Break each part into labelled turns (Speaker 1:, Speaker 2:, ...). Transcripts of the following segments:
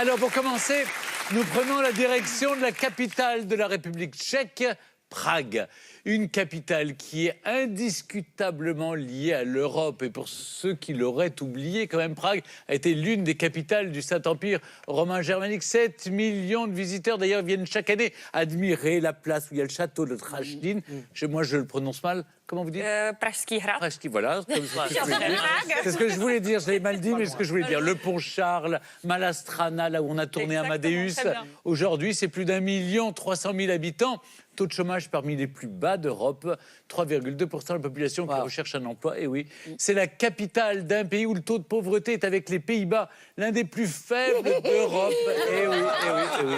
Speaker 1: Alors, pour commencer, nous prenons la direction de la capitale de la République tchèque, Prague. Une capitale qui est indiscutablement liée à l'Europe. Et pour ceux qui l'auraient oublié, quand même, Prague a été l'une des capitales du Saint-Empire romain germanique. 7 millions de visiteurs, d'ailleurs, viennent chaque année admirer la place où il y a le château de Trajdin. Moi, je le prononce mal. Comment vous dites
Speaker 2: Pražský hrad.
Speaker 1: Pražský, voilà. C'est ce que je voulais dire. Je l'avais mal dit, mais c'est ce que je voulais dire. Le pont Charles, Malastrana, là où on a tourné Amadeus. Aujourd'hui, c'est plus d'1 300 000 habitants. Taux de chômage parmi les plus bas d'Europe. 3,2% de la population qui recherche un emploi. Et oui, c'est la capitale d'un pays où le taux de pauvreté est, avec les Pays-Bas, l'un des plus faibles d'Europe. Et oui, et oui, et oui.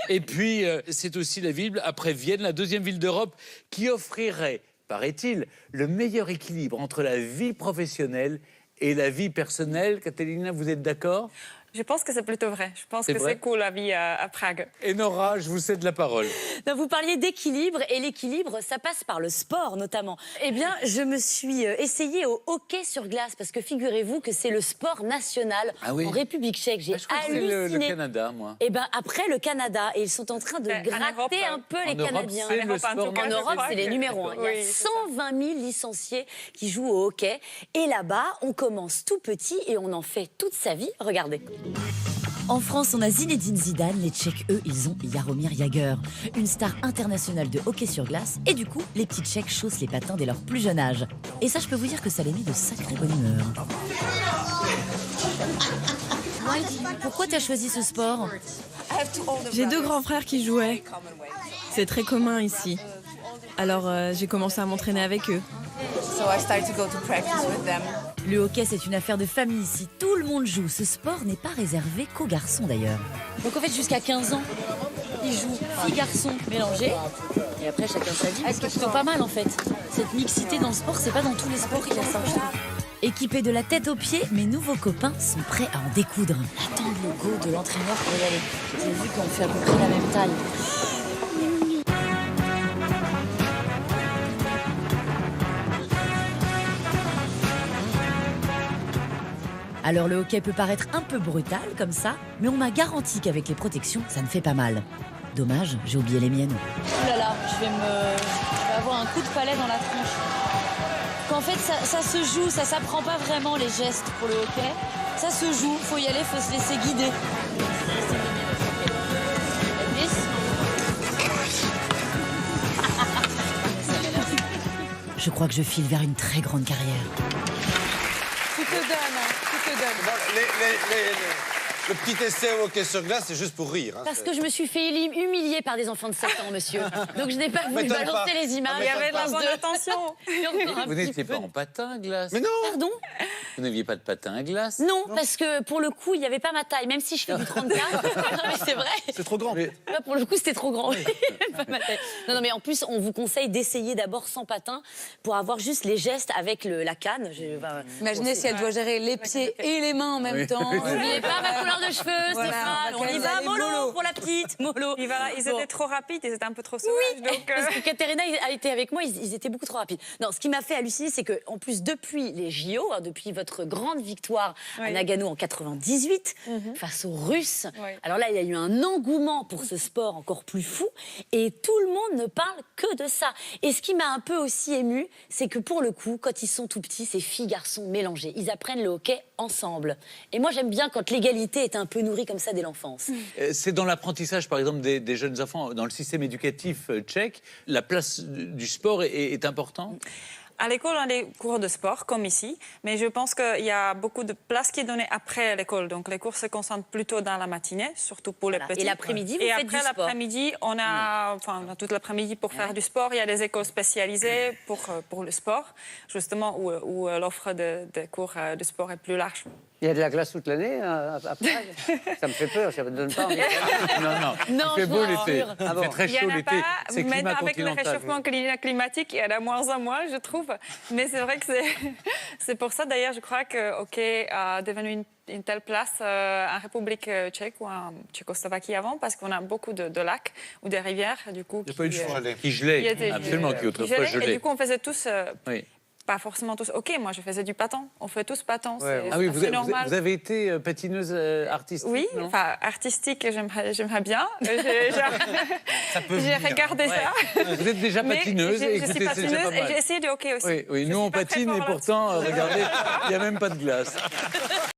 Speaker 1: Et puis, c'est aussi la ville, après Vienne, la deuxième ville d'Europe, qui offrirait, paraît-il, le meilleur équilibre entre la vie professionnelle et la vie personnelle. Catalina, vous êtes d'accord ?
Speaker 2: Je pense que c'est plutôt vrai. Je pense que c'est cool la vie à Prague.
Speaker 1: Et Nora, je vous cède la parole.
Speaker 3: Non, vous parliez d'équilibre, et l'équilibre, ça passe par le sport notamment. Eh bien, je me suis essayée au hockey sur glace, parce que figurez-vous que c'est le sport national en République tchèque. J'ai halluciné.
Speaker 1: C'est le Canada, moi.
Speaker 3: Eh bien, après le Canada, et ils sont en train de gratter un peu les Canadiens. En Europe, c'est les numéros 1. Il y a 120 000 licenciés qui jouent au hockey. Et là-bas, on commence tout petit et on en fait toute sa vie. Regardez. En France, on a Zinedine Zidane. Les Tchèques, eux, ils ont Jaromír Jágr, une star internationale de hockey sur glace. Et du coup, les petits Tchèques chaussent les patins dès leur plus jeune âge. Et ça, je peux vous dire que ça les met de sacrée bonne humeur. Pourquoi t'as choisi ce sport ?
Speaker 4: J'ai 2 grands frères qui jouaient. C'est très commun ici. Alors, j'ai commencé à m'entraîner avec eux.
Speaker 3: Le hockey, c'est une affaire de famille ici. Tout le monde joue. Ce sport n'est pas réservé qu'aux garçons, d'ailleurs. Donc, en fait, jusqu'à 15 ans, ils jouent filles-garçons mélangés. Et après, chacun sa vie. C'est plutôt pas mal, en fait. Cette mixité dans le sport, c'est pas dans tous les sports qu'il y a ça, je trouve. Équipés de la tête aux pieds, mes nouveaux copains sont prêts à en découdre. Attends le logo de l'entraîneur pour y aller. J'ai vu qu'on fait à peu près la même taille. Alors le hockey peut paraître un peu brutal comme ça, mais on m'a garanti qu'avec les protections, ça ne fait pas mal. Dommage, j'ai oublié les miennes. Oh là là, je vais avoir un coup de palais dans la tronche. Qu'en fait, ça se joue, ça s'apprend pas vraiment les gestes pour le hockey. Ça se joue, faut y aller, faut se laisser guider. Je crois que je file vers une très grande carrière.
Speaker 2: Tu te donnes, tu te donnes.
Speaker 5: Le petit essai au hockey sur glace, c'est juste pour rire. Hein,
Speaker 3: parce que je me suis fait humilier par des enfants de 7 ans, monsieur. Donc je n'ai pas voulu balancer les images.
Speaker 2: Il y avait de la bonne attention.
Speaker 1: Vous n'étiez pas en patin à glace?
Speaker 5: Mais non.
Speaker 3: Pardon?
Speaker 1: Vous n'aviez pas de patin à glace?
Speaker 3: Non, parce que pour le coup, il n'y avait pas ma taille. Même si je fais du 34, non, mais c'est vrai.
Speaker 5: C'est trop grand.
Speaker 3: Là, pour le coup, c'était trop grand. Pas ma taille. Non, mais en plus, on vous conseille d'essayer d'abord sans patin pour avoir juste les gestes avec la canne.
Speaker 6: Imaginez si elle doit gérer les pieds et les mains en même temps.
Speaker 3: N'oubliez pas ma couleur de cheveux, Stéphane. On y va, mollo pour la petite, mollo.
Speaker 2: Et voilà, ils étaient trop rapides, ils étaient un peu trop sauvages.
Speaker 3: Oui,
Speaker 2: donc,
Speaker 3: parce que Katerina a été avec moi, ils étaient beaucoup trop rapides. Non, ce qui m'a fait halluciner, c'est qu'en plus, depuis les JO, depuis votre grande victoire à Nagano en 98, face aux Russes, alors là, il y a eu un engouement pour ce sport encore plus fou, et tout le monde ne parle que de ça. Et ce qui m'a un peu aussi émue, c'est que pour le coup, quand ils sont tout petits, c'est filles-garçons mélangés. Ils apprennent le hockey ensemble. Et moi, j'aime bien quand l'égalité est un peu nourrie comme ça dès l'enfance.
Speaker 1: C'est dans l'apprentissage, par exemple, des jeunes enfants, dans le système éducatif tchèque, la place du sport est importante?
Speaker 2: À l'école, on a des cours de sport, comme ici, mais je pense qu'il y a beaucoup de place qui est donnée après l'école. Donc, les cours se concentrent plutôt dans la matinée, surtout pour les petits.
Speaker 3: Et l'après-midi, vous faites du sport?
Speaker 2: Et après l'après-midi, on a toute l'après-midi pour faire du sport. Il y a des écoles spécialisées pour le sport, justement, où l'offre de cours de sport est plus large.
Speaker 7: Il y a de la glace toute l'année à Prague. Ça me fait peur, ça ne me donne pas envie.
Speaker 1: Non, il fait beau l'été. Il fait très chaud l'été. C'est
Speaker 2: mais
Speaker 1: climat
Speaker 2: avec le
Speaker 1: continental.
Speaker 2: réchauffement climatique, il y en a moins en moins, je trouve. Mais c'est vrai que c'est pour ça, d'ailleurs, je crois que hockey a devenu une telle place en République tchèque ou en Tchécoslovaquie avant, parce qu'on a beaucoup de lacs ou de rivières, du coup.
Speaker 5: Il n'y a pas eu de choix.
Speaker 1: Qui gelait, absolument, qui autrefois gelait.
Speaker 2: Et du coup, on faisait tous pas forcément tous. Ok, moi je faisais du patin. On fait tous patin.
Speaker 7: Ouais.
Speaker 1: Ah oui,
Speaker 2: normal.
Speaker 1: vous avez été patineuse artistique?
Speaker 2: Oui,
Speaker 1: non?
Speaker 2: enfin artistique, j'aimerais bien.
Speaker 5: Ça peut
Speaker 2: J'ai
Speaker 5: venir.
Speaker 2: regardé ça.
Speaker 1: Vous êtes déjà
Speaker 2: Mais
Speaker 1: patineuse.
Speaker 2: je
Speaker 1: Écoutez,
Speaker 2: suis
Speaker 1: c'est déjà
Speaker 2: patineuse
Speaker 1: pas
Speaker 2: et
Speaker 1: mal.
Speaker 2: j'ai essayé de hockey aussi.
Speaker 1: Oui,
Speaker 2: Je
Speaker 1: nous
Speaker 2: suis
Speaker 1: on
Speaker 2: pas très
Speaker 1: patine
Speaker 2: fort
Speaker 1: et
Speaker 2: là-dessus.
Speaker 1: pourtant, regardez, il n'y a même pas de glace.